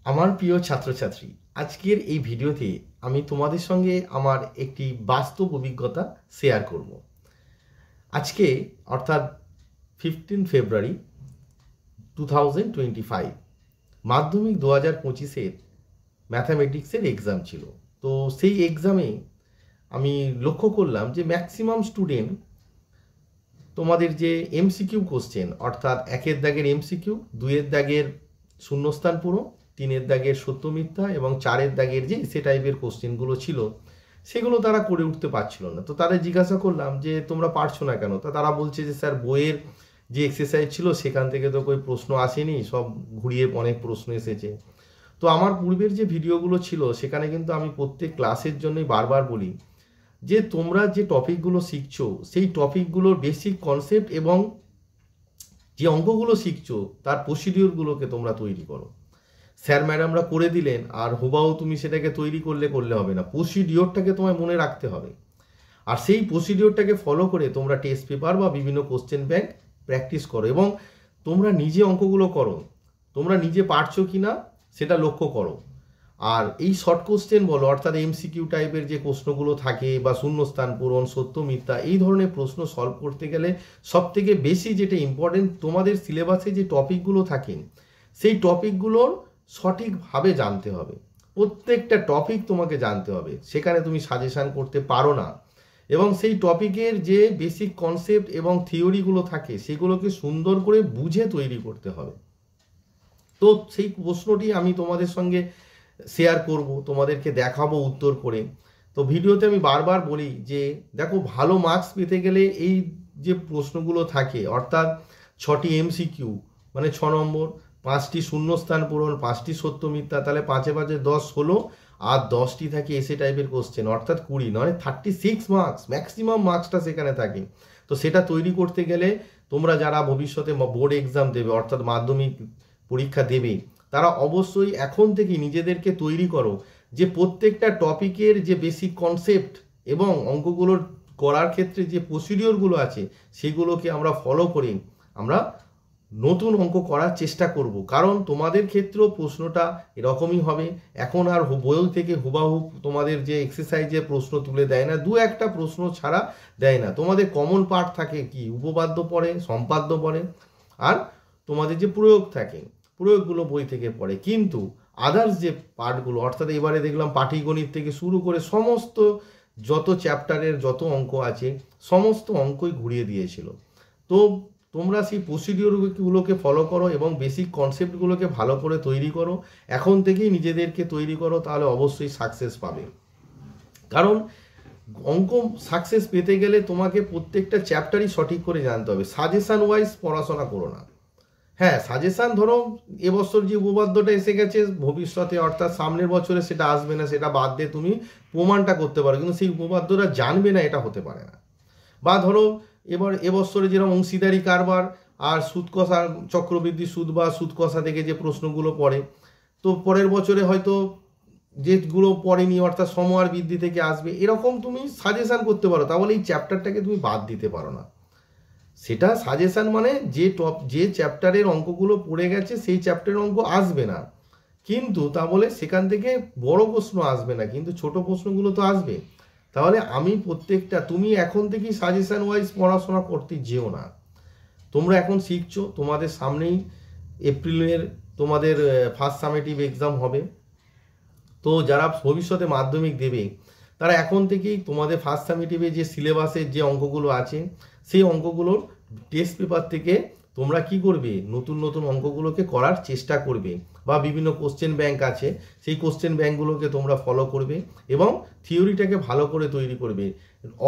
আমার প্রিয় ছাত্রছাত্রী, আজকের এই ভিডিওতে আমি তোমাদের সঙ্গে আমার একটি বাস্তব অভিজ্ঞতা শেয়ার করব। আজকে অর্থাৎ 15 ফেব্রুয়ারি 2025 মাধ্যমিক 2025-এর ম্যাথামেটিক্সের এক্সাম ছিল। তো সেই এক্সামে আমি লক্ষ্য করলাম যে ম্যাক্সিমাম স্টুডেন্ট তোমাদের যে এমসিকিউ কোশ্চেন অর্থাৎ 1-এর দাগের এমসিকিউ, 2-এর দাগের শূন্যস্থান পূরণ, 3-এর দাগের সত্য মিথ্যা এবং 4-এর দাগের যে এসে টাইপের কোশ্চেনগুলো ছিল সেগুলো তারা করে উঠতে পারছিল না। তো তারা জিজ্ঞাসা করলাম যে তোমরা পারছো না কেন? তা তারা বলছে যে স্যার বইয়ের যে এক্সারসাইজ ছিল সেখান থেকে তো કોઈ প্রশ্ন আসেনি, সব ঘুরিয়ে অনেক প্রশ্ন এসেছে। তো আমার পূর্বের যে ভিডিওগুলো ছিল সেখানে কিন্তু আমি প্রত্যেক ক্লাসের জন্যই বারবার বলি যে তোমরা যে টপিকগুলো শিখছো সেই টপিকগুলোর বেসিক কনসেপ্ট এবং যে অঙ্কগুলো শিখছো তার প্রসিডিওরগুলোকে তোমরা তৈরি করো। স্যার ম্যাডামরা করে দিলেন আর হুবাহু তুমি সেটাকে তৈরি করলে হবে না, প্রসিডিওরটাকে তোমায় মনে রাখতে হবে। আর সেই প্রসিডিওরটাকে ফলো করে তোমরা টেস্ট পেপার বা বিভিন্ন কোশ্চেন ব্যাংক প্র্যাকটিস করো এবং তোমরা নিজে অঙ্কগুলো করো। তোমরা নিজে পারছো কি না সেটা লক্ষ্য করো। আর এই শর্ট কোশ্চেন বলো অর্থাৎ এমসিকিউ টাইপের যে প্রশ্নগুলো থাকে বা শূন্যস্থান পূরণ, সত্য মিথ্যা, এই ধরনের প্রশ্ন সলভ করতে গেলে সবথেকে বেশি যেটা ইম্পর্টেন্ট তোমাদের সিলেবাসে যে টপিকগুলো থাকে সেই টপিকগুলোর সঠিকভাবে জানতে হবে। প্রত্যেকটা টপিক তোমাকে জানতে হবে, সেখানে তুমি সাজেশান করতে পারো না। এবং সেই টপিকের যে বেসিক কনসেপ্ট এবং থিওরিগুলো থাকে সেগুলোকে সুন্দর করে বুঝে তৈরি করতে হবে। তো সেই প্রশ্নটি আমি তোমাদের সঙ্গে শেয়ার করব, তোমাদেরকে দেখাবো উত্তর করে। তো ভিডিওতে আমি বারবার বলি যে দেখো, ভালো মার্কস পেতে গেলে এই যে প্রশ্নগুলো থাকে অর্থাৎ 6টি এমসিকিউ মানে 6 নম্বর, 5টি শূন্যস্থান পূরণ, 5টি সত্য মিথ্যা, তাহলে 5 5 10 16, আর 10টি থাকে এসে টাইপের কোশ্চেন অর্থাৎ 20, মানে 36 মার্কস, ম্যাক্সিমাম মার্কসটা সেখানে থাকে। তো সেটা তৈরি করতে গেলে তোমরা যারা ভবিষ্যতে বোর্ড এক্সাম দেবে অর্থাৎ মাধ্যমিক পরীক্ষা দেবে তারা অবশ্যই এখন থেকে নিজেদেরকে তৈরি করো যে প্রত্যেকটা টপিকের যে বেসিক কনসেপ্ট এবং অঙ্কগুলোর করার ক্ষেত্রে যে প্রসিডিওরগুলো আছে সেগুলোকে আমরা ফলো করে আমরা নতুন অঙ্ক করার চেষ্টা করব। কারণ তোমাদের ক্ষেত্রেও প্রশ্নটা এরকমই হবে। এখন আর বই থেকে হুবাহু তোমাদের যে এক্সারসাইজের প্রশ্ন তুলে দেয় না, 2-1টা প্রশ্ন ছাড়া দেয় না। তোমাদের কমন পার্ট থাকে কি, উপপাদ্য পড়ে, সম্পাদ্য পড়ে, আর তোমাদের যে প্রয়োগ থাকে প্রয়োগগুলো বই থেকে পড়ে। কিন্তু আদার্স যে পার্টগুলো অর্থাৎ এবারে দেখলাম পাটিগণিত থেকে শুরু করে সমস্ত যত চ্যাপ্টারের যত অঙ্ক আছে সমস্ত অঙ্কই ঘুরিয়ে দিয়েছিল। তো তোমরা সেই প্রসিডিওরগুলোকে ফলো করো এবং বেসিক কনসেপ্টগুলোকে ভালো করে তৈরি করো। এখন থেকেই নিজেদেরকে তৈরি করো, তাহলে অবশ্যই সাকসেস পাবে। কারণ অঙ্ক সাকসেস পেতে গেলে তোমাকে প্রত্যেকটা চ্যাপ্টারই সঠিক করে জানতে হবে। সাজেশান ওয়াইজ পড়াশোনা করো না। হ্যাঁ, সাজেশান ধরো এবছর যে উপপাদ্যটা এসে গেছে ভবিষ্যতে অর্থাৎ সামনের বছরে সেটা আসবে না, সেটা বাদ দিয়ে তুমি প্রমাণটা করতে পারো, কিন্তু সেই উপপাদ্যটা জানবে না এটা হতে পারে না। বা ধরো এবছরে যেরকম অংশীদারি কারবার আর সুদ কষা, চক্রবৃদ্ধি সুদ বা সুদ কষা থেকে যে প্রশ্নগুলো পড়ে, তো পরের বছরে হয়তো যেগুলো পড়েনি অর্থাৎ সময় বৃদ্ধি থেকে আসবে, এরকম তুমি সাজেশান করতে পারো। তাহলে এই চ্যাপ্টারটাকে তুমি বাদ দিতে পারো না। সেটা সাজেশান মানে যে চ্যাপ্টারের অঙ্কগুলো পড়ে গেছে সেই চ্যাপ্টারের অঙ্ক আসবে না, কিন্তু তা বলে সেখান থেকে বড় প্রশ্ন আসবে না, কিন্তু ছোট প্রশ্নগুলো তো আসবে। তাহলে আমি প্রত্যেকটা, তুমি এখন থেকেই সাজেশান ওয়াইজ পড়াশোনা করতে যেও না। তোমরা এখন শিখছো, তোমাদের সামনেই এপ্রিলের তোমাদের ফার্স্ট সামেটিভ এক্সাম হবে। তো যারা ভবিষ্যতে মাধ্যমিক দেবে তারা এখন থেকেই তোমাদের ফার্স্ট সামেটিভে যে সিলেবাসের যে অঙ্কগুলো আছে সেই অঙ্কগুলোর টেস্ট পেপার থেকে তোমরা কি করবে, নতুন নতুন অঙ্কগুলোকে করার চেষ্টা করবে। বা বিভিন্ন কোশ্চেন ব্যাংক আছে সেই কোশ্চেন ব্যাংকগুলোকে তোমরা ফলো করবে এবং থিওরিটাকে ভালো করে তৈরি করবে।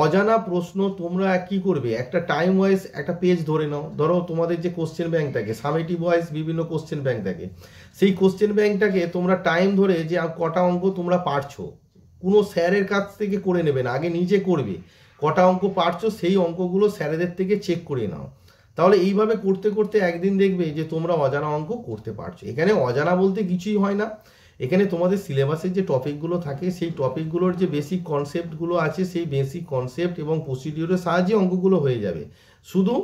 অজানা প্রশ্ন তোমরা কি করবে, একটা টাইম ওয়াইজ একটা পেজ ধরে নাও। ধরো তোমাদের যে কোশ্চেন ব্যাংক থাকে সামেটিভ ওয়াইজ বিভিন্ন কোশ্চেন ব্যাংক থাকে, সেই কোশ্চেন ব্যাংকটাকে তোমরা টাইম ধরে যে কটা অঙ্ক তোমরা পারছো, কোনো স্যারের কাছ থেকে করে নেবে না, আগে নিজে করবে। কটা অঙ্ক পারছো সেই অঙ্কগুলো স্যারেদের থেকে চেক করে নাও। তাহলে এইভাবে করতে করতে একদিন দেখবে যে তোমরা অজানা অঙ্ক করতে পারছো। এখানে অজানা বলতে কিছুই হয় না, এখানে তোমাদের সিলেবাসের যে টপিকগুলো থাকে সেই টপিকগুলোর যে বেসিক কনসেপ্টগুলো আছে সেই বেসিক কনসেপ্ট এবং প্রসিডিওরের সাহায্যে অঙ্কগুলো হয়ে যাবে। শুধু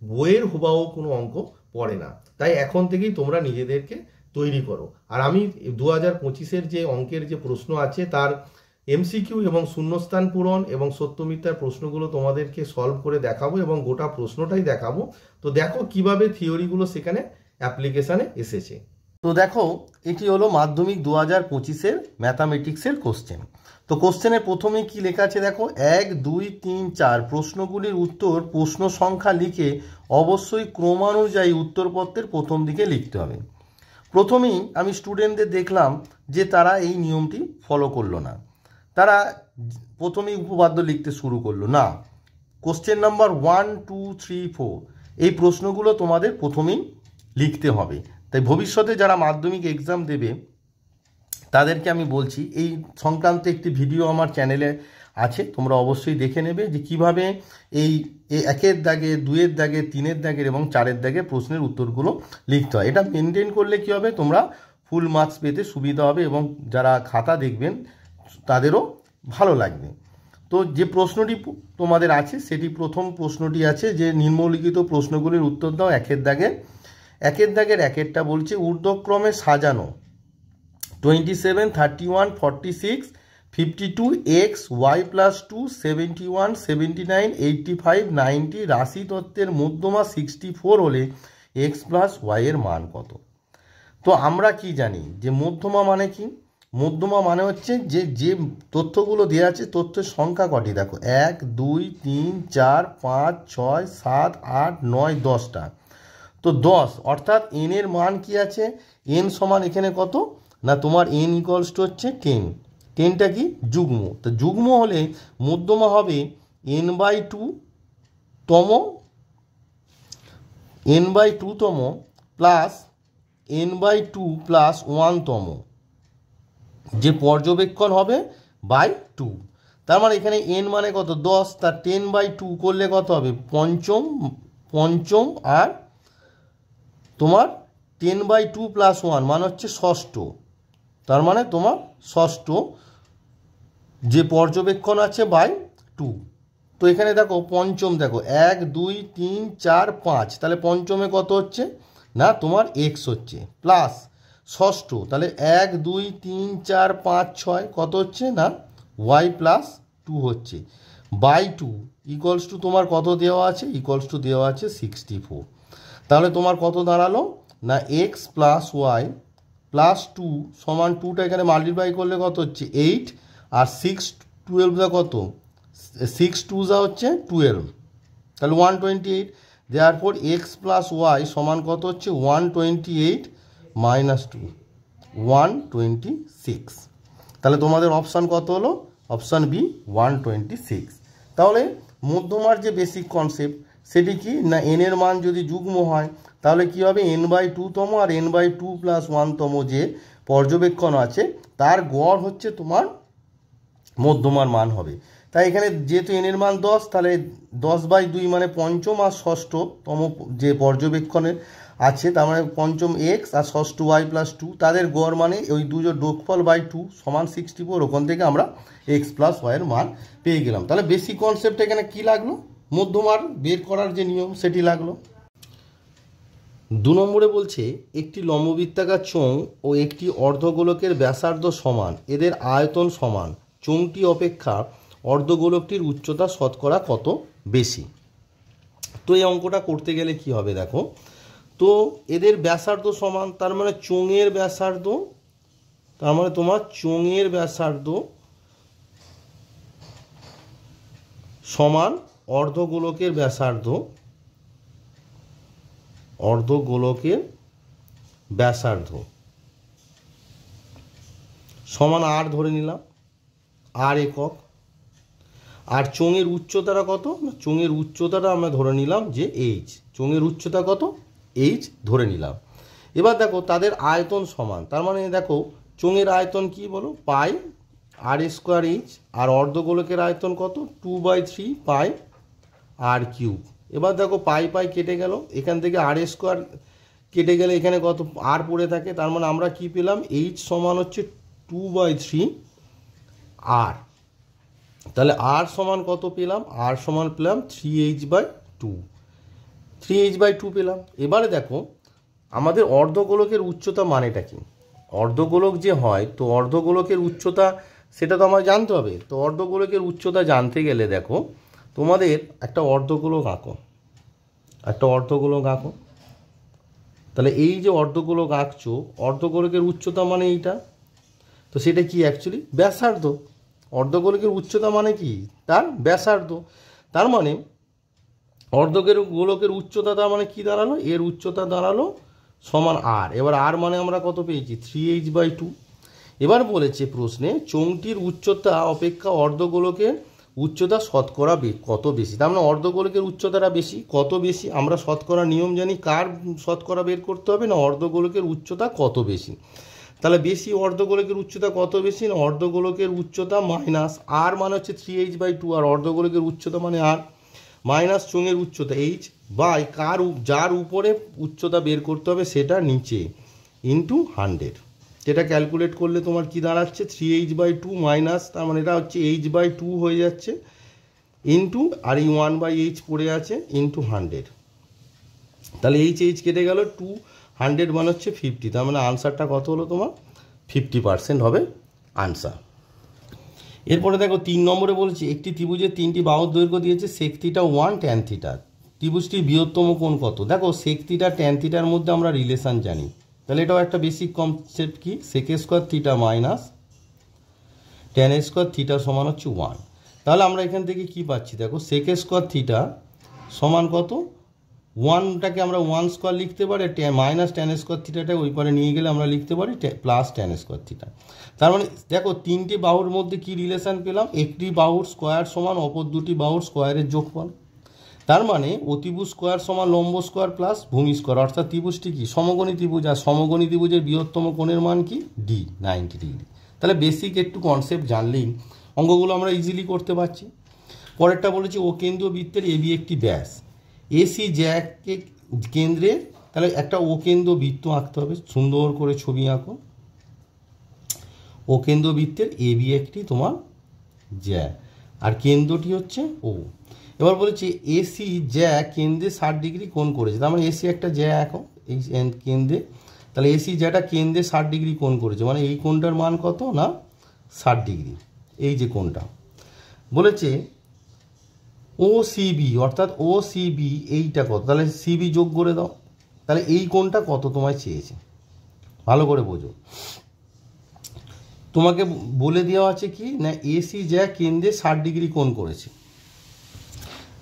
বইয়ের হুবাহু কোনো অঙ্ক পড়ে না। তাই এখন থেকেই তোমরা নিজেদেরকে তৈরি করো। আর আমি 2025-এর যে অঙ্কের যে প্রশ্ন আছে তার এমসিকিউ এবং শূন্যস্থান পূরণ এবং সত্য মিথ্যার প্রশ্নগুলো তোমাদেরকে সলভ করে দেখাবো এবং গোটা প্রশ্নটাই দেখাবো। তো দেখো কিভাবে থিওরিগুলো সেখানে অ্যাপ্লিকেশানে এসেছে। তো দেখো এটি হলো মাধ্যমিক 2025-এর ম্যাথামেটিক্সের কোশ্চেন। তো কোশ্চেনের প্রথমে কি লেখা আছে দেখো, 1, 2, 3, 4 প্রশ্নগুলির উত্তর প্রশ্ন সংখ্যা লিখে অবশ্যই ক্রমানুযায়ী উত্তরপত্রের প্রথম দিকে লিখতে হবে। প্রথমেই আমি স্টুডেন্টদের দেখলাম যে তারা এই নিয়মটি ফলো করলো না, তারা প্রথমেই উপপাদ্য লিখতে শুরু করলো না। কোশ্চেন নাম্বার 1, 2, 3, 4 এই প্রশ্নগুলো তোমাদের প্রথমেই লিখতে হবে। তাই ভবিষ্যতে যারা মাধ্যমিক এক্সাম দেবে তাদেরকে আমি বলছি, এই সংক্রান্ত একটি ভিডিও আমার চ্যানেলে আছে, তোমরা অবশ্যই দেখে নেবে যে কিভাবে এই 1-এর দাগে, 2-এর দাগে, 3-এর দাগের এবং 4-এর দাগে প্রশ্নের উত্তরগুলো লিখতে হয়। এটা মেনটেন করলে কি হবে, তোমরা ফুল মার্কস পেতে সুবিধা হবে এবং যারা খাতা দেখবেন তাদেরও ভালো লাগবে। তো যে প্রশ্নটি তোমাদের আছে সেটি প্রথম প্রশ্নটি আছে যে নিম্নলিখিত প্রশ্নগুলির উত্তর দাও। 1-এর দাগের 1-এরটা বলছে ঊর্ধ্বক্রমে সাজানো 27, 31, 46, 52, x, y plus 2, 71, 79, 85, 90 রাশি তত্ত্বের মধ্যমা 64 হলে x plus y এর মান কত? তো আমরা কি জানি যে মধ্যমা মানে কি? মধ্যমা মানে হচ্ছে যে যে তথ্যগুলো দেওয়া আছে তথ্যের সংখ্যা কটি দেখো, 1, 2, 3, 4, 5, 6, 7, 8, 9, 10টা। তো 10 অর্থাৎ n এর মান কি আছে, n সমান এখানে কত না তোমার n ইকুয়ালস টু হচ্ছে 10। 10টা কি যুগ্ম, তো যুগ্ম হলে মধ্যমা হবে n/2 তম n/2 তম প্লাস n/2 প্লাস 1 তম যে পর্যবেক্ষণ হবে বাই 2। তার মানে এখানে n মানে কত 10, তার 10/2 করলে কত হবে পঞ্চম আর তোমার 10/2 প্লাস 1 মানে হচ্ছে ষষ্ঠ। তার মানে তোমার ষষ্ঠ যে পর্যবেক্ষণ আছে বাই 2। তো এখানে দেখো পঞ্চম দেখো 1, 2, 3, 4, 5 তাহলে পঞ্চমে কত হচ্ছে না তোমার x হচ্ছে প্লাস ষষ্ঠ তাহলে 1, 2, 3, 4, 5, 6 কত হচ্ছে না y প্লাস 2 হচ্ছে বাই 2 ইকুয়ালস টু তোমার কত দেওয়া আছে, ইকুয়ালস টু দেওয়া আছে 64। তাহলে তোমার কত দাঁড়ালো না x প্লাস ওয়াই প্লাস 2 সমান 2টা এখানে মাল্টিপ্লাই করলে কত হচ্ছে 8 আর 6 12 কত 6 2 হচ্ছে 12 তাহলে 128। দেয়ারপর x প্লাস ওয়াই সমান কত হচ্ছে 128 মাইনাস 2 126। তাহলে তোমাদের অপশান কত হলো, অপশান বি 126। তাহলে মধ্যমার যে বেসিক কনসেপ্ট সেটি কি না n এর মান যদি যুগ্ম হয় তাহলে কি হবে n/2 তম আর n/2 প্লাস 1 তম যে পর্যবেক্ষণ আছে তার গড় হচ্ছে তোমার মধ্যমার মান হবে। তাই এখানে যেহেতু n এর মান 10 তাহলে 10/2 মানে পঞ্চম আর ষষ্ঠতম যে পর্যবেক্ষণের আছে তার মানে পঞ্চম x আর ষষ্ঠ y প্লাস 2 তাদের গড় মানে ওই দুজোর যোগফল বাই 2 সমান 64। ওখান থেকে আমরা x প্লাস y এর মান পেয়ে গেলাম। তাহলে বেসিক কনসেপ্ট এখানে কি লাগলো, মধ্যমার বের করার যে নিয়ম সেটি লাগলো। 2 নম্বরে বলছে একটি লম্ববৃত্তাকার চোঙ ও একটি অর্ধগোলকের ব্যাসার্ধ সমান, এদের আয়তন সমান, চোঙটি অপেক্ষা অর্ধগোলকটির উচ্চতা শতকরা কত বেশি। তো এই অঙ্কটা করতে গেলে কি হবে দেখো, তো এদের ব্যাসার্ধ সমান তার মানে চোঙের ব্যাসার্ধ, তার মানে তোমার চোঙের ব্যাসার্ধ সমান অর্ধগোলকের ব্যাসার্ধ, অর্ধগোলকের ব্যাসার্ধ সমান আর ধরে নিলাম, আর একক। আর চোঙের উচ্চতাটা কত, চোঙের উচ্চতাটা আমরা ধরে নিলাম যে এইচ, চোঙের উচ্চতা কত এইচ ধরে নিলাম। এবার দেখো তাদের আয়তন সমান, তার মানে দেখো চোঙের আয়তন কি বলো পাই আর স্কোয়ার এইচ, আর অর্ধগোলকের আয়তন কত 2/3 পাই আর কিউব। এবার দেখো পাই পাই কেটে গেল, এখান থেকে আর স্কোয়ার কেটে গেলে এখানে কত আর পড়ে থাকে, তার মানে আমরা কি পেলাম এইচ সমান হচ্ছে 2/3 আর। তাহলে আর সমান কত পেলাম, আর সমান পেলাম 3h/2, 3h/2 পেলাম। এবারে দেখো আমাদের অর্ধগোলকের উচ্চতা মানেটা কি? অর্ধগোলক যে হয়, তো অর্ধগোলকের উচ্চতা সেটা তো আমার জানতে হবে। তো অর্ধগোলকের উচ্চতা জানতে গেলে দেখো, তোমাদের একটা অর্ধগোলক আঁকো, একটা অর্ধগোলক আঁকো। তাহলে এই যে অর্ধগোলক আঁকছো, অর্ধগোলকের উচ্চতা মানে এইটা, তো সেটা কি অ্যাকচুয়ালি ব্যাসার্ধ। অর্ধগোলকের উচ্চতা মানে কি? তার ব্যাসার্ধ। তার মানে অর্ধগোলকের উচ্চতা তার মানে কি দাঁড়ালো? এর উচ্চতা দাঁড়ালো সমান আর। এবার আর মানে আমরা কত পেয়েছি? 3h/2। এবার বলেছে প্রশ্নে চোঙটির উচ্চতা অপেক্ষা অর্ধগোলকের উচ্চতা শতকরা কত বেশি। তার মানে অর্ধগোলকের উচ্চতাটা বেশি। কত বেশি? আমরা শতকরা নিয়ম জানি, কার শতকরা বের করতে হবে না অর্ধগোলকের উচ্চতা কত বেশি। তাহলে বেশি অর্ধগোলকের উচ্চতা কত বেশি? না অর্ধগোলকের উচ্চতা মাইনাস আর মানে হচ্ছে 3h/2, আর অর্ধগোলকের উচ্চতা মানে আর মাইনাস চোঙের উচ্চতা এইচ বাই কার যার উপরে উচ্চতা বের করতে হবে সেটা নিচে ইন্টু 100। যেটা ক্যালকুলেট করলে তোমার কি দাঁড়াচ্ছে? 3h/2 মাইনাস, তার মানে এটা হচ্ছে h/2 হয়ে যাচ্ছে, ইন্টু আর এই 1/h পড়ে আছে ইন্টু 100। তাহলে এইচ কেটে গেল, 200 মানে হচ্ছে 50। তার মানে আনসারটা কত হলো তোমার? 50% হবে আনসার। এরপরে দেখো 3 নম্বরে বলেছি একটি ত্রিভুজের 3টি বাহুর দৈর্ঘ্য দিয়েছে sec θ 1 tan θ। ত্রিভুজটির বৃহত্তম কোণ কত? দেখো sec θ tan θ এর মধ্যে আমরা রিলেশন জানি, তাহলে এটাও একটা বেসিক কনসেপ্ট কি? sec square theta minus tan square theta সমান হচ্ছে 1। তাহলে আমরা এখান থেকে কি পাচ্ছি? দেখো sec স্কোয়ার থিটা সমান কত? 1টাকে আমরা 1 স্কোয়ার লিখতে পারি, মাইনাস tan স্কোয়ার থিটাটা ওই পারে নিয়ে গেলে আমরা লিখতে পারি প্লাস tan স্কোয়ার থিটা। তার মানে দেখো 3টি বাহুর মধ্যে কি রিলেশন পেলাম? একটি বাহুর স্কোয়ার সমান অপর দুটি বাহুর স্কোয়ারের যোগফল। তার মানে অতিভুজ স্কোয়ার সমান লম্ব স্কোয়ার প্লাস ভূমি স্কোয়ার, অর্থাৎ ত্রিভুজটি কি সমকোণী ত্রিভুজ, আর সমকোণী ত্রিভুজের বৃহত্তম কোণের মান কি? D, 90 degree. তাহলে বেসিক একটু কনসেপ্ট জানলেই অঙ্কগুলো আমরা ইজিলি করতে পারছি। পরেরটা বলেছি ও কেন্দ্রীয় বৃত্তের এবি একটি ব্যাস, এসি জ্যাকে কেন্দ্রে, তাহলে একটা ও কেন্দ্র বৃত্ত আঁকতে হবে, সুন্দর করে ছবি আঁকো। ও কেন্দ্র বৃত্তের এবি একটি তোমার জ্যা, আর কেন্দ্রটি হচ্ছে ও। এবার বলেছি এসি জ্যা কেন্দ্রে 60 ডিগ্রি কোণ করেছে, তার মানে এসি একটা জ্যা আঁকো এই কেন্দ্রে। তাহলে এসি জ্যাটা কেন্দ্রে 60 ডিগ্রি কোণ করেছে, মানে এই কোণটার মান কত? না 60 ডিগ্রি। এই যে কোণটা বলেছে ও সিবি, অর্থাৎ ও সিবি এইটা কত? তাহলে সিবি যোগ করে দাও। তাহলে এই কোণটা কত তোমায় চেয়েছে, ভালো করে বোঝো। তোমাকে বলে দেওয়া আছে কি না এসি যা কেন্দ্রে 60 ডিগ্রি কোণ করেছে।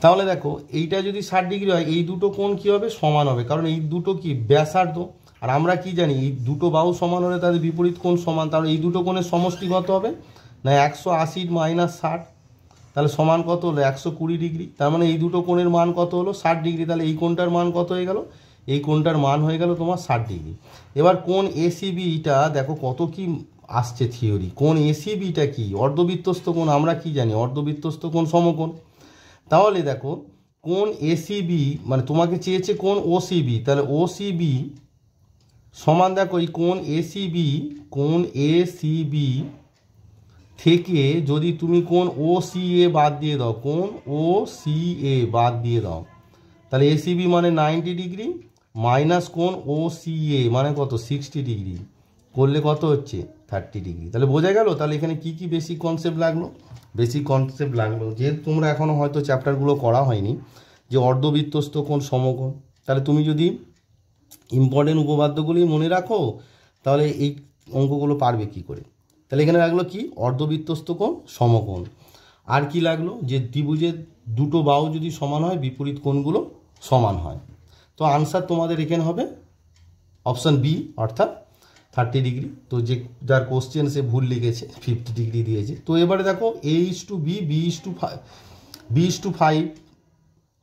তাহলে দেখো এইটা যদি 60 ডিগ্রি হয়, এই দুটো কোণ কি হবে? সমান হবে, কারণ এই দুটো কি ব্যাসার্ধ। আর আমরা কি জানি এই দুটো বাহু সমান হলে তাদের বিপরীত কোণ সমান। তাহলে এই দুটো কোণের সমষ্টি কত হবে? না 180 মাইনাস 60, তাহলে সমান কত হলো? 120 ডিগ্রি। তার মানে এই দুটো কোণের মান কত হলো? 60 ডিগ্রি। তাহলে এই কোণটার মান কত হয়ে গেল? এই কোণটার মান হয়ে গেল তোমার 60 ডিগ্রি। এবার কোণ এসিবিটা দেখো কত কি আসছে থিওরি। কোণ এসিবিটা কি? অর্ধবৃত্তস্থ কোণ। আমরা কি জানি? অর্ধবৃত্তস্থ কোণ সমকোণ। তাহলে দেখো কোণ এসিবি মানে তোমাকে চেয়েছে কোণ ওসিবি, তাহলে ওসিবি সমান দেখো এই কোণ এসিবি থেকে যদি তুমি কোণ ওসিএ বাদ দিয়ে দাও, কোণ ওসিএ বাদ দিয়ে দাও, তাহলে এসিবি মানে 90 ডিগ্রি মাইনাস কোণ ওসিএ মানে কত? 60 ডিগ্রি করলে কত হচ্ছে? 30 ডিগ্রি। তাহলে বোঝা গেল। তাহলে এখানে কি কি বেসিক কনসেপ্ট লাগলো? বেসিক কনসেপ্ট লাগলো যেহেতু তোমরা এখনও হয়তো চ্যাপ্টারগুলো করা হয়নি, যে অর্ধবৃত্তস্থ কোণ সমকোণ। তাহলে তুমি যদি ইম্পর্টেন্ট উপপাদ্যগুলি মনে রাখো তাহলে এই অঙ্কগুলো পারবে কি করে। তাহলে এখানে লাগলো কি? অর্ধবৃত্তস্থ কোণ সমকোণ। আর কি লাগলো? যে ত্রিভুজের দুটো বাহু যদি সমান হয় বিপরীত কোণগুলো সমান হয়। তো আনসার তোমাদের এখানে হবে অপশান বি, অর্থাৎ 30 ডিগ্রি। তো যে যার কোশ্চেন সে ভুল লিখেছে, 50 ডিগ্রি দিয়েছে। তো এবারে দেখো A/B, B/5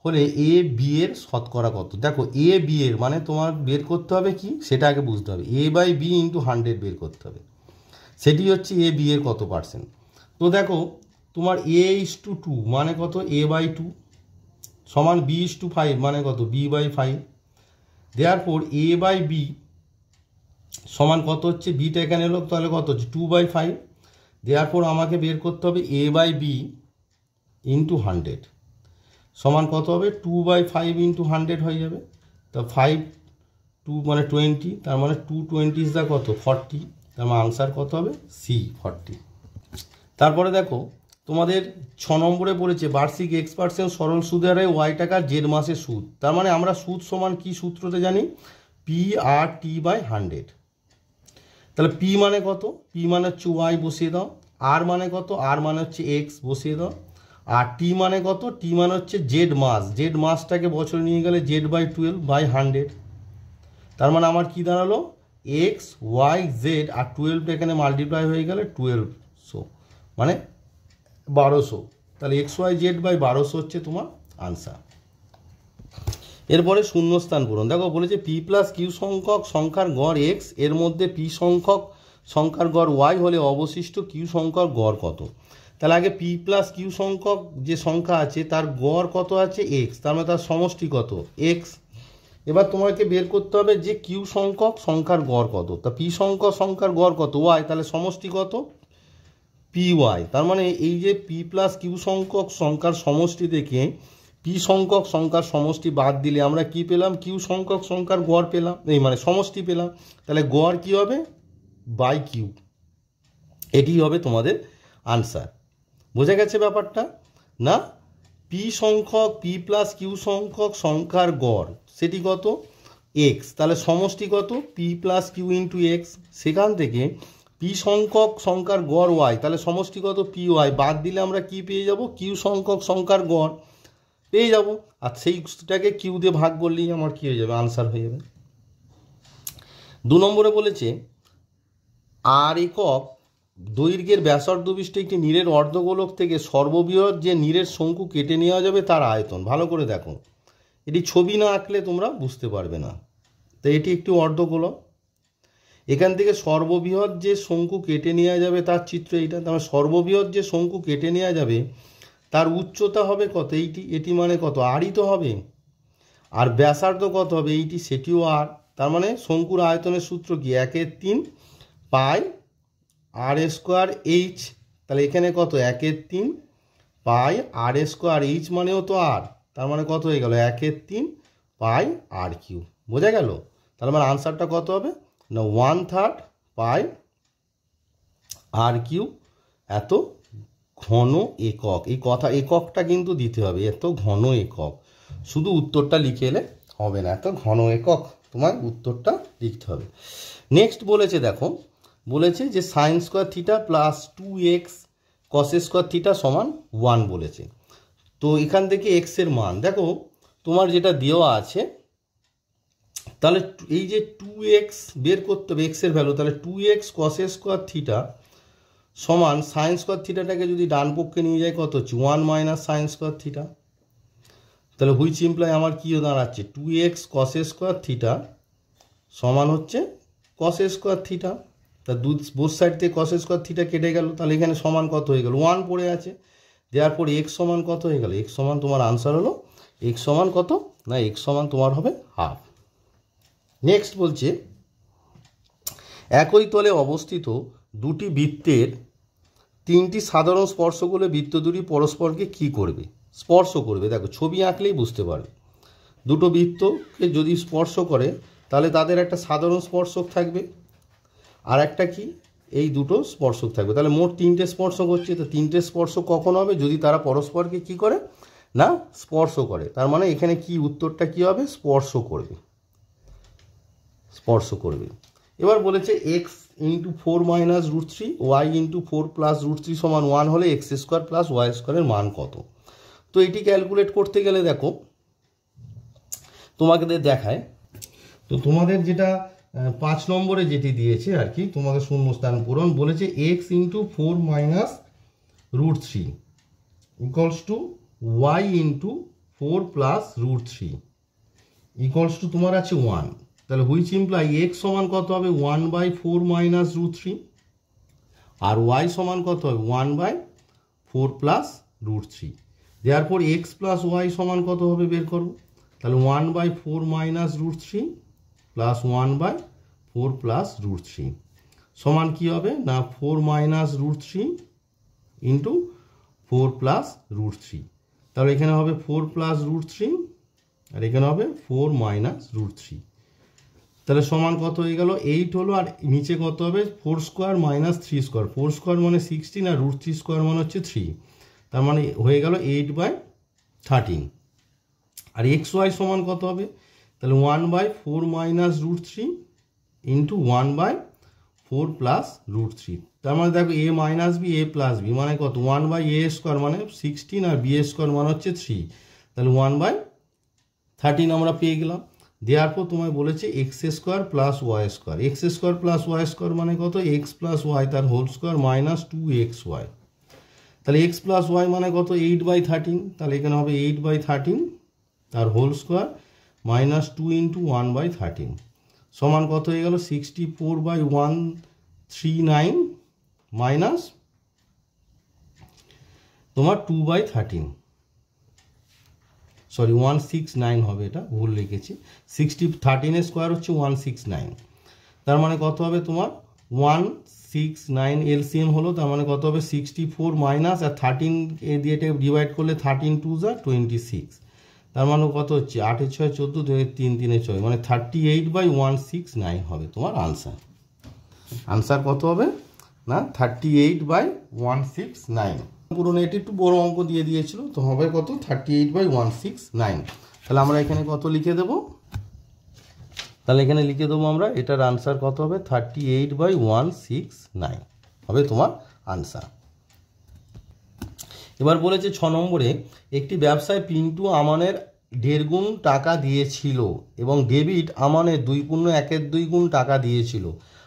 হলে এ বি এর শতকরা কত? দেখো এ বি এর মানে তোমার বের করতে হবে কি সেটা আগে বুঝতে হবে। A/B × 100 বের করতে হবে, সেটি হচ্ছে এ বি এর কত পার্সেন্ট। তো দেখো তোমার A/2 মানে কত? A/2 সমান B/5 মানে কত? B/5। দেয়ারফর A/B সমান কত হচ্ছে? বিটা এখানে এলো, তাহলে কত হচ্ছে? 2/5। দেয়ারফর আমাকে বের করতে হবে A/B × 100 সমান কত হবে? 2/5 × 100 হয়ে যাবে। তো 5 2 মানে 20, তার মানে 220 ইজ দা কত 40, তার মানে আনসার কত হবে সি 40। তারপরে দেখো তোমাদের 6 নম্বরে বলেছে বার্ষিক X% সরল সুদের হারে ওয়াই টাকার জেড মাসের সুদ। তার মানে আমরা সুদ সমান কি সূত্রতে জানি, PR/T/100। তাহলে পি মানে কত, পি মানে হচ্ছে ওয়াই বসিয়ে দাও, আর মানে কত, আর মানে হচ্ছে এক্স বসিয়ে দাও, আর টি মানে কত, টি মানে হচ্ছে জেড মাস, জেড মাসটাকে বছর নিয়ে গেলে Z/12/100। তার মানে আমার কি দাঁড়ালো এক্স ওয়াই জেড, আর 12টা এখানে মাল্টিপ্লাই হয়ে গেলে 1200 মানে 1200। তাহলে XYZ/1200 হচ্ছে তোমার আনসার। এরপরে শূন্যস্থান পূরণ। দেখো বলেছে P+Q সংখ্যক সংখ্যার গড় X, এর মধ্যে P সংখ্যক সংখ্যার গড় Y হলে অবশিষ্ট Q সংখ্যক গড় কত। তাহলে আগে P+Q সংখ্যক যে সংখ্যা আছে তার গড় কত আছে X, তার মানে তার সমষ্টি কত X। এবার তোমাকে বের করতে হবে যে Q সংখ্যক সংখ্যার গড় কত। তা P সংখ্যক সংখ্যার গড় কত Y, তাহলে সমষ্টি কত PY। তার মানে এই যে P+Q সংখ্যক সংখ্যার সমষ্টি থেকে পি সংখ্যক সংখ্যার সমষ্টি বাদ দিলে আমরা কি পেলাম, কিউ সংখ্যক সংখ্যার গড় পেলাম, এই মানে সমষ্টি পেলাম। তাহলে গড় কি হবে বাই কিউ, এটি হবে তোমাদের আনসার। বোঝা গেছে ব্যাপারটা না। পি সংখ্যক P+Q সংখ্যক সংখ্যার গড় সেটি কত এক্স, তাহলে সমষ্টি কত P+Q ইন্টু এক্স। সেখান থেকে পি সংখ্যক সংখ্যার গড় ওয়াই, তাহলে সমষ্টি কত PY, বাদ দিলে আমরা কি পেয়ে যাব কিউ সংখ্যক সংখ্যার গড় পেয়ে যাব, আর সেইটাকে কিউ দিয়ে ভাগ করলেই আমার কি হয়ে যাবে আনসার হয়ে যাবে। 2 নম্বরে বলেছে আর একক দৈর্ঘ্যের ব্যাসার্ধ বিশিষ্ট একটি নীরের অর্ধগোলক থেকে সর্ববৃহৎ যে নীরের শঙ্কু কেটে নেওয়া যাবে তার আয়তন। ভালো করে দেখো, এটি ছবি না আঁকলে তোমরা বুঝতে পারবে না। তো এটি একটি অর্ধগোলক, এখান থেকে সর্ববৃহৎ যে শঙ্কু কেটে নেওয়া যাবে তার চিত্র এইটা। তাহলে সর্ববৃহৎ যে শঙ্কু কেটে নেওয়া যাবে তার উচ্চতা হবে কত এইটি, এটি মানে কত আরই তো হবে, আর ব্যাসার্ধ কত হবে এইটি, সেটিও আর। তার মানে শঙ্কুর আয়তনের সূত্র কি 1/3 পাই r²h। তাহলে এখানে কত 1/3 পাই r²h মানেও তো আর, তার মানে কত হয়ে গেল 1/3 পাই r3। বোঝা গেল। তাহলে আমার আনসারটা কত হবে না 1/3 পাই r3 এত ঘন একক। এই কথা এককটা কিন্তু দিতে হবে, এত ঘন একক। শুধু উত্তরটা লিখে এলে হবে না, এত ঘন একক তোমার উত্তরটা লিখতে হবে। নেক্সট বলেছে দেখো, বলেছে যে sin² প্লাস 2x cos² সমান 1 বলেছে। তো এখান থেকে এক্স এর মান দেখো তোমার যেটা দেওয়া আছে, তাহলে এই যে 2x বের করতে হবে এক্স এর ভ্যালু, তাহলে 2x cos² সমান sin²টাকে যদি ডান পক্ষে নিয়ে যায় কত হচ্ছে 1 - sin²। তাহলে হুইচ ইমপ্লাই আমার কি দাঁড়াচ্ছে 2x cos² সমান হচ্ছে cos²। তা বোথ সাইড থেকে cos² কেটে গেল, তাহলে এখানে সমান কত হয়ে গেল 1 পড়ে আছে। দেওয়ার পর x সমান কত হয়ে গেল, x সমান তোমার আনসার হলো x সমান কত না x সমান তোমার হবে হাফ। নেক্সট বলছে একই তলে অবস্থিত দুটি বৃত্তের 3টি সাধারণ স্পর্শ করলে বৃত্ত দুটি পরস্পরকে কি করবে, স্পর্শ করবে। দেখো ছবি আঁকলেই বুঝতে পারবে, দুটো বৃত্তকে যদি স্পর্শ করে তাহলে তাদের একটা সাধারণ স্পর্শক থাকবে, আর একটা কি এই দুটো স্পর্শক থাকবে। তাহলে মোট 3টে স্পর্শক হচ্ছে। তো 3টে স্পর্শক কখন হবে, যদি তারা পরস্পরকে কি করে না স্পর্শ করে। তার মানে এখানে কি উত্তরটা কি হবে স্পর্শ করবে, স্পর্শ করবে। এবার বলেছে x × 4 - √3 y × 4 + √3 সমান 1 হলে x² + y² এর মান কত। তো এটি ক্যালকুলেট করতে গেলে দেখো তোমাকে দেখায়, তো তোমাদের যেটা 5 নম্বরে যেটি দিয়েছে আর কি তোমাকে শূন্যস্থান পূরণ বলেছে x × 4 - √3 = y × 4 + √3 = তোমার আছে 1। তাহলে হুইচ ইমপ্লাই x সমান কত হবে 1/4 - √3, আর y সমান কত হবে 1/4 + √3। দেওয়ার পর x + y সমান কত হবে বের করব। তাহলে 1/4 - √3 + 1/4 + √3 সমান কি হবে না 4 - √3 × 4 + √3। তাহলে এখানে হবে 4 + √3 আর এখানে হবে 4 - √3। তাহলে সমান কত হয়ে গেল 8 হলো, আর নিচে কত হবে 4 স্কোয়ার মাইনাস 3 স্কোয়ার, 4 স্কোয়ার মানে 16 আর √3 স্কোয়ার মানে হচ্ছে 3, তার মানে হয়ে গেল 8/13। আর এক্স ওয়াই সমান কত হবে, তাহলে 1/4 মাইনাস √3 ইন্টু 1/4 প্লাস √3, তার মানে দেখো a minus b a plus b মানে কত 1/a স্কোয়ার মানে 16 আর বি স্কোয়ার মানে হচ্ছে 3, তাহলে 1/13 আমরা পেয়ে গেলাম। দেওয়ার পর তোমায় বলেছে x square plus y square, x square plus y square মানে কত এক্স প্লাস ওয়াই তার হোল স্কোয়ার মাইনাস 2xy, তাহলে এক্স প্লাস ওয়াই মানে কত 8/13, তাহলে এখানে হবে 8/13 তার হোল স্কোয়ার মাইনাস 2 ইন্টু 1/13 সমান কত হয়ে গেল 64/139 মাইনাস তোমার 2/13, সরি 169 হবে, এটা ভুল লিখেছি, 13 স্কোয়ার হচ্ছে 169, তার মানে কত হবে তোমার 169 এলসিএম হলো, তার মানে কত হবে 64 মাইনাস আর 13 এ দিয়ে ডিভাইড করলে 13 2 যা 26, তার মানে কত হচ্ছে 8 6 14 2 3 3 6 মানে 38/169 হবে তোমার আনসার। আনসার কত হবে না 38/169। পুরো এটি একটু বড় অঙ্ক দিয়ে দিয়েছিল, তো হবে কত 38/169। তাহলে আমরা এখানে কত লিখে দেবো, তাহলে এখানে লিখে দেবো আমরা এটার আনসার কত হবে 38/169 হবে তোমার আনসার। এবার বলেছে 6 নম্বরে একটি ব্যবসায় পিন্টু আমানের 1.5 গুণ টাকা দিয়েছিল এবং ডেবিট আমানের 2.1 গুণ টাকা দিয়েছিল,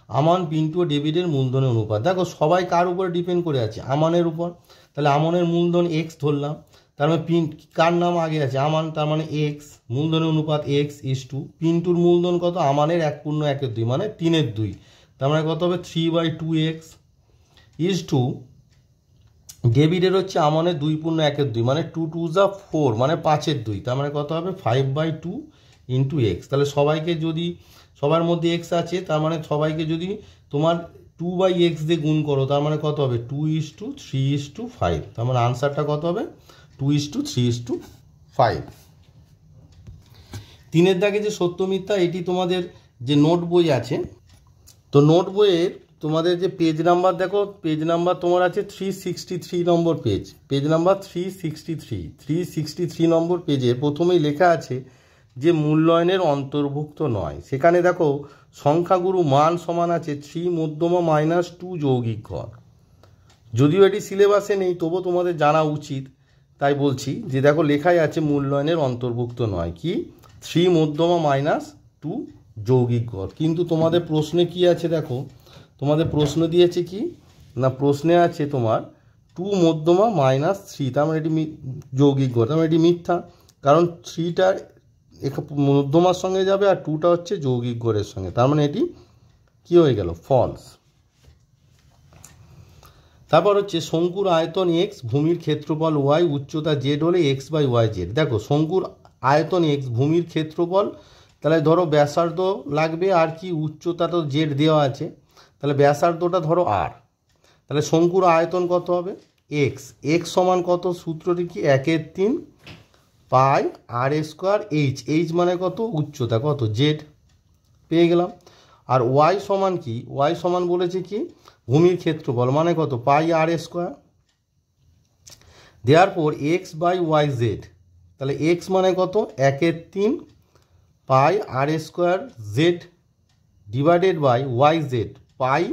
আমান পিন্টু ও ডেবিটের মূলধনের অনুপাত। দেখো সবাই কার উপর ডিপেন্ড করে আছে, আমানের উপর, তাহলে আমানের মূলধন এক্স ধরলাম, তার মানে কার নাম আগে আছে আমান, তার মানে এক্স, মূলধনের অনুপাত এক্স ইস টু পিন্টুর মূলধন কত আমানের 1.1 মানে 3/2, তার মানে কত হবে 3/2x ইস টু ডেবিটের হচ্ছে আমানের 2.1 মানে 2 2 যা 4 মানে 5/2, তার মানে কত হবে 5/2 ইন্টু এক্স। তাহলে সবাইকে যদি সবার মধ্যে এক্স আছে, তার মানে সবাইকে যদি তোমার 2/x দিয়ে গুণ করো, তার মানে কত হবে 2:3:5, তার মানে আনসারটা কত হবে 2:3:5। 3 দাগে যে সত্য মিথ্যা, এটি তোমাদের যে নোট বই আছে, তো নোট বইয়ের তোমাদের যে পেজ নাম্বার দেখো, পেজ নাম্বার তোমার আছে 363 নম্বর পেজ, পেজ নাম্বার 363 নম্বর পেজে প্রথমেই লেখা আছে যে মূল্যায়নের অন্তর্ভুক্ত নয়। সেখানে দেখো সংখ্যাগুরু মান সমান আছে 3 মধ্যমা মাইনাস 2 যৌগিক ঘর। যদিও এটি সিলেবাসে নেই, তবু তোমাদের জানা উচিত, তাই বলছি যে দেখো লেখাই আছে মূল্যায়নের অন্তর্ভুক্ত নয় কি 3 মধ্যমা মাইনাস 2 যৌগিক ঘর। কিন্তু তোমাদের প্রশ্নে কি আছে দেখো, তোমাদের প্রশ্ন দিয়েছে কি না, প্রশ্নে আছে তোমার 2 মধ্যমা মাইনাস 3, তার মানে এটি যৌগিক ঘর, তার মানে এটি মিথ্যা, কারণ 3টা মধ্যমার সঙ্গে যাবে আর 2টা হচ্ছে যৌগিক ঘরের সঙ্গে, তার মানে এটি কি হয়ে গেল ফলস। তারপর হচ্ছে শঙ্কুর আয়তন এক্স, ভূমির ক্ষেত্রফল ওয়াই, উচ্চতা জেড হলে x/y/z। দেখো শঙ্কুর আয়তন এক্স, ভূমির ক্ষেত্রফল, তাহলে ধরো ব্যাসার্ধ লাগবে আর কি উচ্চতা তো জেড দেওয়া আছে, তাহলে ব্যাসার্ধটা ধরো আর, তাহলে শঙ্কুর আয়তন কত হবে এক্স, এক্স সমান কত সূত্রটি কি 1/3 pi R square H, H মানে কত উচ্চতা কত জেড পেয়ে গেলাম। আর ওয়াই সমান কি, ওয়াই সমান বলেছে কি ভূমির ক্ষেত্রফল মানে কত পাই আর স্কোয়ার, দেওয়ার পর x/y/z, তাহলে এক্স মানে কত 1/3 pi R square Z divided by YZ, pi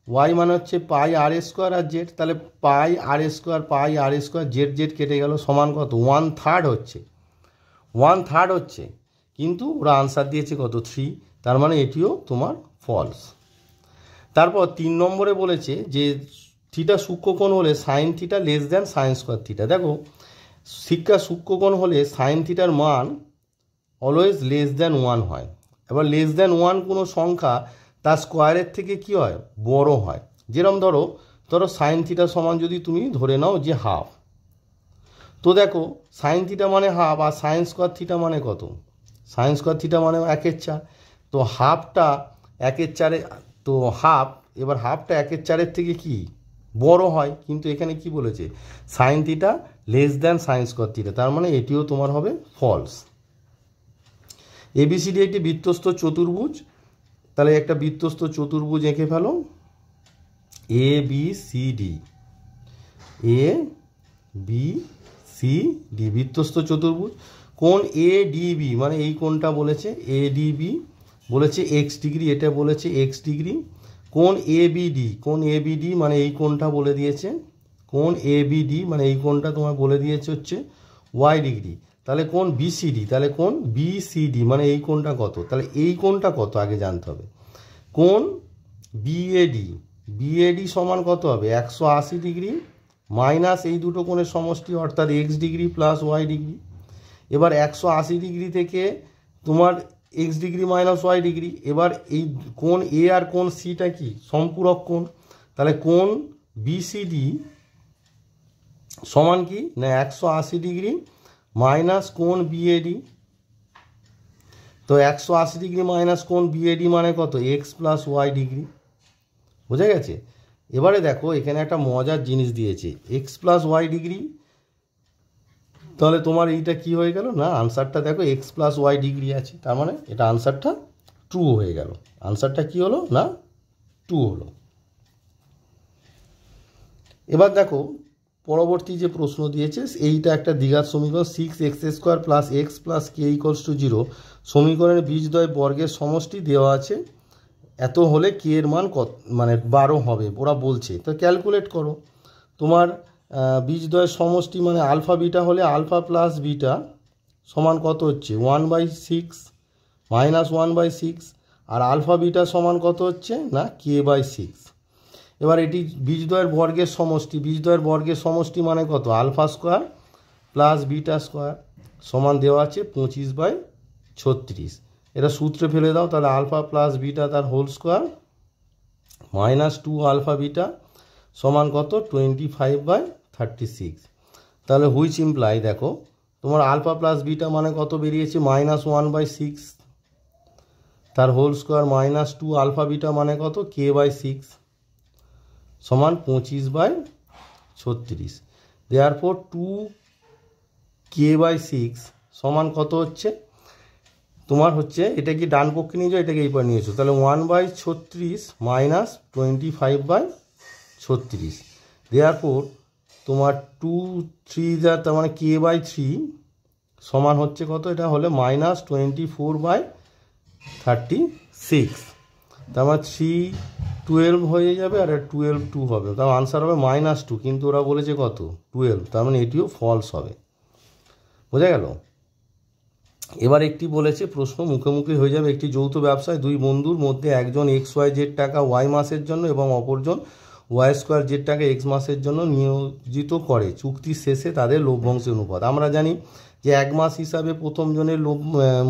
Y মানে হচ্ছে পাই আর স্কোয়ার আর জেড, তাহলে pi R square Z Z কেটে গেল সমান কত 1/3 হচ্ছে, 1/3 হচ্ছে, কিন্তু ওরা আনসার দিয়েছে কত 3, তার মানে এটিও তোমার ফলস। তারপর 3 নম্বরে বলেছে যে থিটা সূক্ষ্মকোণ হলে sine theta less than sine square theta. দেখো শিক্ষা সূক্ষ্মকোণ হলে সাইন থিটার মান অলওয়েজ লেস দ্যান 1 হয়। এবার লেস দ্যান 1 কোনো সংখ্যা তার স্কোয়ারের থেকে কি হয় বড় হয়, যেরকম ধরো সাইন থিটা সমান যদি তুমি ধরে নাও যে হাফ, তো দেখো সাইন থিটা মানে হাফ আর সাইন স্কোয়ার থিটা মানে কত, সাইন স্কোয়ার থিটা মানে 1/4, তো হাফটা 1/4, তো হাফ, এবার হাফটা 1/4 থেকে কি বড় হয়, কিন্তু এখানে কি বলেছে sine theta less than sine square theta, তার মানে এটিও তোমার হবে ফলস। এবিসিডি একটি বৃত্তস্থ চতুর্ভুজ, তাহলে একটা বৃত্তস্থ চতুর্ভুজ এঁকে ফেলো, A B C D, A B C D বৃত্তস্থ চতুর্ভুজ। কোণ এ ডি বি মানে এই কোণটা বলেছে এ ডি বি, বলেছে এক্স ডিগ্রি, এটা বলেছে এক্স ডিগ্রি। কোণ এ বি ডি, কোণ এ বি ডি মানে এই কোণটা বলে দিয়েছে, কোণ এ বি ডি মানে এই কোণটা তোমার বলে দিয়েছে হচ্ছে ওয়াই ডিগ্রি। তাহলে কোণ বিসিডি, তাহলে কোণ বিসিডি মানে এই কোণটা কত, তাহলে এই কোণটা কত আগে জানতে হবে। কোণ বিএডি, বিএডি সমান কত হবে 180 ডিগ্রি মাইনাস এই দুটো কোণের সমষ্টি অর্থাৎ x degree plus y degree. এবার 180 ডিগ্রি থেকে তোমার x degree minus y degree, এবার এই কোণ এ আর কোণ সিটা কি সম্পূরক কোণ, তাহলে কোণ বিসিডি সমান কি না 180 ডিগ্রি মাইনাস কোণ বিএডি। তো 180 ডিগ্রি মাইনাস কোণ বিএডি মানে কত এক্স প্লাস ওয়াই ডিগ্রি, বোঝা গেছে। এবারে দেখো এখানে একটা মজার জিনিস দিয়েছে এক্স প্লাস ওয়াই ডিগ্রি, তাহলে তোমার এইটা কি হয়ে গেল না আনসারটা দেখো এক্স প্লাস ওয়াই ডিগ্রি আছে, তার মানে এটা আনসারটা ট্রু হয়ে গেল। আনসারটা কি হলো না ট্রু হলো। এবার দেখো পরবর্তী যে প্রশ্ন দিয়েছে এইটা একটা দ্বিঘাত সমীকরণ 6x² plus x plus K equals to 0 সমীকরণের বীজদ্বয় বর্গের সমষ্টি দেওয়া আছে, এত হলে কে এর মান কত মানে 12 হবে ওরা বলছে। তো ক্যালকুলেট করো, তোমার বীজদ্বয়ের সমষ্টি মানে আলফা বিটা হলে আলফা প্লাস বিটা সমান কত হচ্ছে 1/6 মাইনাস 1/6, আর আলফা বিটা সমান কত হচ্ছে না k/6। এবার এটি বীজদ্বয়ের বর্গের সমষ্টি, বীজদ্বয়ের বর্গের সমষ্টি মানে কত alpha square plus beta square সমান দেওয়া আছে 25/36। এটা সূত্রে ফেলে দাও, তাহলে আলফা প্লাস বিটা তার whole square minus 2 alpha beta সমান কত 25/36। তাহলে হুইচ ইমপ্লাই দেখো তোমার আলফা প্লাস বিটা মানে কত বেরিয়েছে -1/6 তার whole square minus 2 alpha beta মানে কত k/6 সমান 25/36। দেয়ারফর 2k/6 সমান কত হচ্ছে তোমার হচ্ছে, এটা কি ডান পক্ষে নিয়ে যাও, এটাকে এই পার নিয়েছো, তাহলে 1/36 মাইনাস 25/36। দেয়ারফর তোমার 2 3 তার মানে k/3 সমান হচ্ছে কত, এটা হলে -24/36। তার মানে 3 12 হয়ে যাবে আর 12 2 হবে, তার আনসার হবে -2, কিন্তু ওরা বলেছে কত 12, তার মানে এটিও ফলস হবে, বোঝা গেল। এবার একটি বলেছে প্রশ্ন মুখোমুখি হয়ে যাবে, একটি যৌথ ব্যবসায় দুই বন্ধুর মধ্যে একজন XYZ টাকা Y মাসের জন্য এবং অপরজন Y² টাকা X মাসের জন্য নিয়োজিত করে, চুক্তির শেষে তাদের লভ্যাংশের অনুপাত। আমরা জানি যে এক মাস হিসাবে প্রথম জনের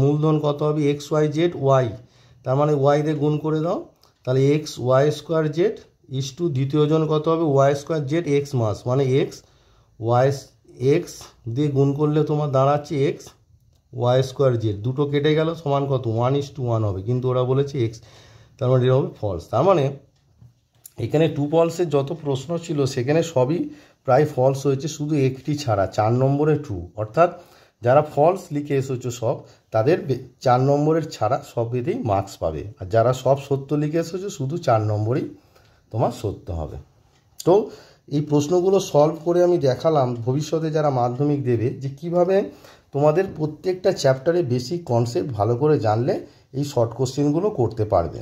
মূলধন কত হবে XYZ Y, তার মানে Y দিয়ে গুণ করে দাও, তাহলে XY² ইস টু দ্বিতীয় জন কত হবে Y² X মাস, মানে X দিয়ে গুণ করলে তোমার দাঁড়াচ্ছে XY²Z, দুটো কেটে গেল সমান কত 1:1 হবে, কিন্তু ওরা বলেছে X, তার মানে এটা হবে ফলস। তার মানে এখানে টু ফলসের যত প্রশ্ন ছিল সেখানে সবই প্রায় ফলস হয়েছে, শুধু একটি ছাড়া 4 নম্বরে ট্রু, অর্থাৎ যারা ফলস লিখে এসেছো সব তাদের 4 নম্বরের ছাড়া সবেতেই মার্কস পাবে, আর যারা সব সত্য লিখে এসেছো শুধু 4 নম্বরই তোমার সত্য হবে। তো এই প্রশ্নগুলো সলভ করে আমি দেখালাম ভবিষ্যতে যারা মাধ্যমিক দেবে যে কিভাবে তোমাদের প্রত্যেকটা চ্যাপ্টারে বেসিক কনসেপ্ট ভালো করে জানলে এই শর্ট কোশ্চেনগুলো করতে পারবে।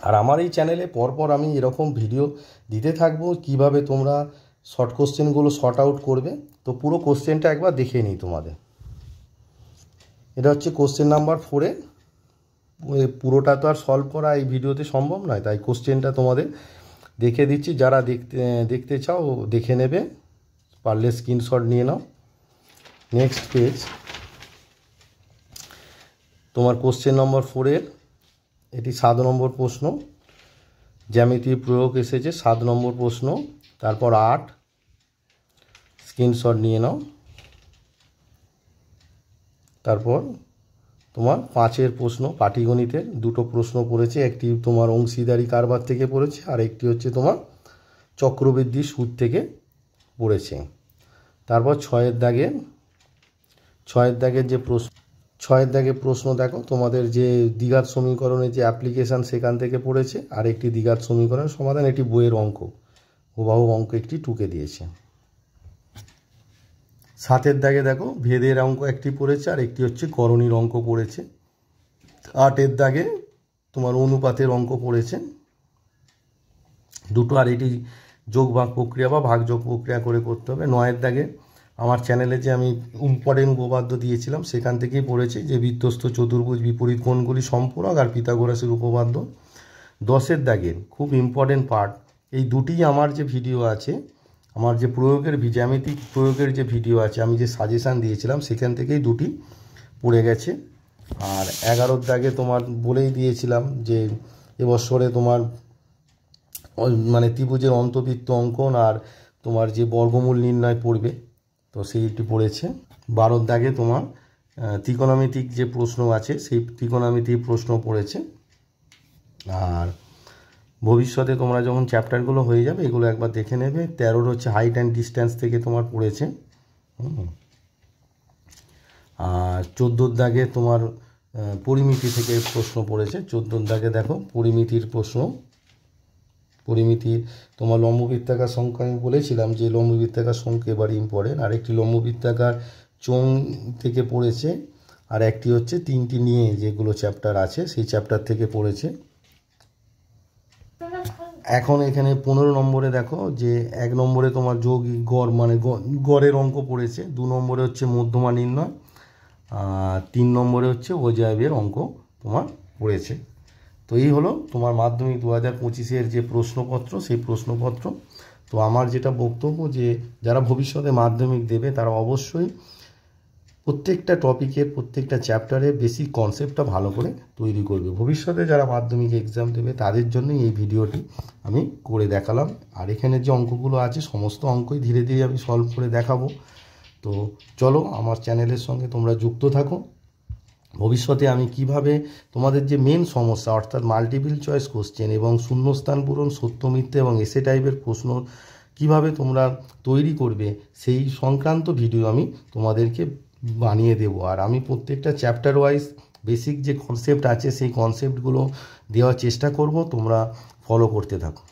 আর আমার এই চ্যানেলে পরপর আমি এরকম ভিডিও দিতে থাকবো কিভাবে তোমরা শর্ট কোশ্চেনগুলো শর্ট আউট করবে। তো পুরো কোশ্চেনটা একবার দেখে নিই তোমাদের। এটা হচ্ছে কোশ্চেন নাম্বার 4-এ, পুরোটা তো আর সলভ করা এই ভিডিওতে সম্ভব নয়, তাই কোশ্চেনটা তোমাদের দেখে দিচ্ছি, যারা দেখতে চাও দেখে নেবে, পারলে স্ক্রিনশট নিয়ে নাও। নেক্সট পেজ তোমার কোশ্চেন নম্বর 4-এর এটি 7 নম্বর প্রশ্ন, জ্যামিতির প্রয়োগ এসেছে 7 নম্বর প্রশ্ন, তারপর 8 স্ক্রিনশট নিয়ে নাও। তারপর তোমার 5-এর প্রশ্ন পাটিগণিতের দুটো প্রশ্ন পড়েছে, একটি তোমার অংশীদারি কারবার থেকে পড়েছে আর একটি হচ্ছে তোমার চক্রবৃদ্ধি সুদ থেকে পড়েছে। তারপর 6-এর দাগের যে প্রশ্ন 6 দাগে প্রশ্ন দেখো, তোমাদের যে দ্বিঘাত সমীকরণের যে অ্যাপ্লিকেশান সেখান থেকে পড়েছে, আর একটি দ্বিঘাত সমীকরণের সমাধান, একটি বইয়ের অঙ্ক, হুবাহু অঙ্ক একটি টুকে দিয়েছে। 7 দাগে দেখো ভেদের অঙ্ক একটি পড়েছে, আর একটি হচ্ছে করণীর অঙ্ক পড়েছে। 8 দাগে তোমার অনুপাতের অঙ্ক পড়েছে দুটো, আর এটি যোগ ভাগ প্রক্রিয়া বা ভাগযোগ প্রক্রিয়া করে করতে হবে। 9 দাগে আমার চ্যানেলে যে আমি ইম্পর্টেন্ট উপপাদ্য দিয়েছিলাম সেখান থেকেই পড়েছি, যে বৃত্তস্থ চতুর্ভুজ বিপরীত কোণগুলি সম্পূরক আর পিথাগোরাসের উপপাদ্য। 10 দাগের খুব ইম্পর্টেন্ট পার্ট, এই দুটি আমার যে ভিডিও আছে, আমার যে প্রয়োগের জ্যামিতিক প্রয়োগের যে ভিডিও আছে, আমি যে সাজেশান দিয়েছিলাম সেখান থেকেই দুটি পড়ে গেছে। আর 11 দাগে তোমার বলেই দিয়েছিলাম যে এবছরে তোমার মানে ত্রিভুজের অন্তবৃত্ত অঙ্কন আর তোমার যে বর্গমূল নির্ণয় পড়বে, তো সেইটি পড়েছে। 12 দাগে তোমার ত্রিকোণমিতিক যে প্রশ্ন আছে সেই ত্রিকোণমিতিক প্রশ্ন পড়েছে। আর ভবিষ্যতে তোমরা যখন চ্যাপ্টারগুলো হয়ে যাবে এগুলো একবার দেখে নেবে। 13 হচ্ছে হাইট অ্যান্ড ডিস্ট্যান্স থেকে তোমার পড়েছে। আর 14 দাগে তোমার পরিমিতি থেকে প্রশ্ন পড়েছে। 14 দাগে দেখো পরিমিতির প্রশ্ন, পরিমিতির তোমার লম্ববৃত্তাকার সংখ্যা, আমি বলেছিলাম যে লম্ববৃত্তাকার সংখ্যা এবারে ইম্পর্টেন্ট। আর একটি লম্ববৃত্তাকার চোঙ থেকে পড়েছে, আর একটি হচ্ছে 3টি নিয়ে যেগুলো চ্যাপ্টার আছে সেই চ্যাপ্টার থেকে পড়েছে। এখন এখানে 15 নম্বরে দেখো যে 1 নম্বরে তোমার যৌগিক গড় মানে গড়ের অঙ্ক পড়েছে, 2 নম্বরে হচ্ছে মধ্যমা নির্ণয়, আর 3 নম্বরে হচ্ছে অজায়বের অঙ্ক তোমার পড়েছে। তো এই হলো তোমার মাধ্যমিক 2025-এর যে প্রশ্নপত্র, সেই প্রশ্নপত্র। তো আমার যেটা বক্তব্য, যে যারা ভবিষ্যতে মাধ্যমিক দেবে তারা অবশ্যই প্রত্যেকটা টপিকের প্রত্যেকটা চ্যাপ্টারে বেসিক কনসেপ্টটা ভালো করে তৈরি করবে। ভবিষ্যতে যারা মাধ্যমিক এক্সাম দেবে তাদের জন্যই এই ভিডিওটি আমি করে দেখালাম। আর এখানে যে অঙ্কগুলো আছে সমস্ত অঙ্কই ধীরে ধীরে আমি সলভ করে দেখাবো। তো চলো আমার চ্যানেলের সঙ্গে তোমরা যুক্ত থাকো। ভবিষ্যতে আমি কিভাবে তোমাদের যে মেন সমস্যা অর্থাৎ মাল্টিপল চয়েস কোশ্চেন এবং শূন্যস্থান পূরণ, সত্য মিথ্যে এবং এসে টাইপের প্রশ্ন কিভাবে তোমরা তৈরি করবে সেই সংক্রান্ত ভিডিও আমি তোমাদেরকে বানিয়ে দেবো। আর আমি প্রত্যেকটা চ্যাপ্টার ওয়াইজ বেসিক যে কনসেপ্ট আছে সেই কনসেপ্টগুলো দেওয়ার চেষ্টা করব, তোমরা ফলো করতে থাকো।